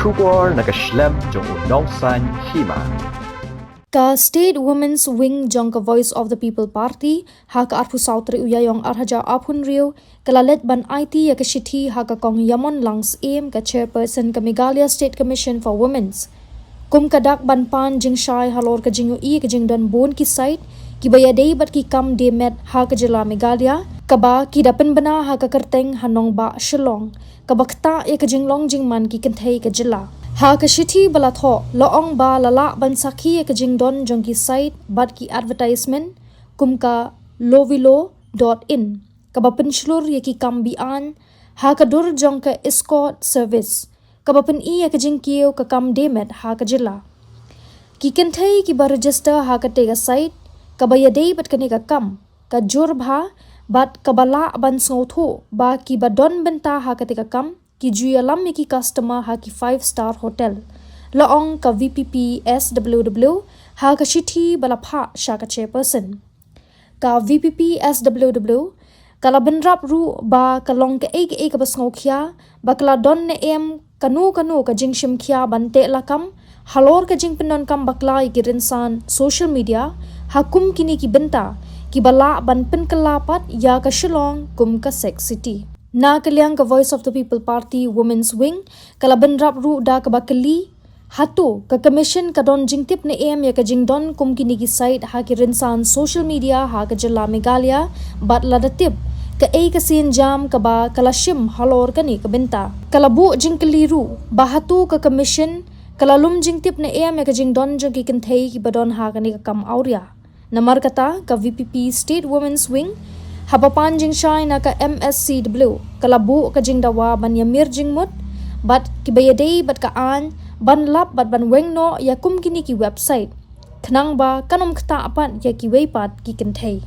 Shubor nakaslem jong unongsan Hima. Ka State Women's Wing jong ka Voice of the People Party haka arpu sautri uyayong arhaja apun rio kalalet ban IT ya ka shithi haka kong yamon langs aim ka chairperson ka Meghalaya State Commission for Women's kum kadak ban pan jingshai halor ka jingu I ka jingdon bon ki site ki bayadei bat ki kam de met haka Jylla Meghalaya kaba ki dapen bana haka kerteng hanong ba shillong kabakta ya ka jinglong jingman ki kenthei ka Jylla Haka shithi balatho loong ba lala ban sakhi ka jingdon jong ki site bat ki advertisement kumka lovilo.in kaba penslur ye ki kambian haka dur jong ka Escort service kaba pen I ka Jingkiew ka kam demet haka Jylla ki kenthei ki ba register haka tega site kaba yadei bat kani ka kam ka jur bha bat kabala ban snotho ba ki ba don benta haka tega kam ki Jylla ki customer ha ki 5-star hotel laong ka VPP SWW ha ka shithi balapha sha ka chairperson ka VPP SWW kala benrap ru ba kalong ka ek ka basngokhya ba kala don ne em kanu ka jingshim khya bante lakam halor ka jingpenon kam bakla ki rinsan social media hakum kini ki benta ki bala ban pen kalapat ya ka shillong kum ka sex city na kaliang ka Voice of the People Party Women's Wing kala benrap ru da ka bakali hatu ka commission ka don jingtip ne em ya ka jingdon kum kini ki site ha ki rinsan social media ha ka Jylla Meghalaya bat ladatip ka ka sin jam ka ba kala shim halor ka ni ka benta kala bu jingkali ru ba hatu ka commission kala lum jingtip ne em ya ka jingdon jong ki kenthei ki badon ha ka ni ka kam auria namar kata ka VPP State Women's Wing Hapapan jing shai na ka MSCW kalabu ka jing dawa ban yamir jing mut bat kibayadei bat ka an ban lap bat ban wengno ya kum kini ki website thnang ba kanom khta apan ya ki weipat ki kenthei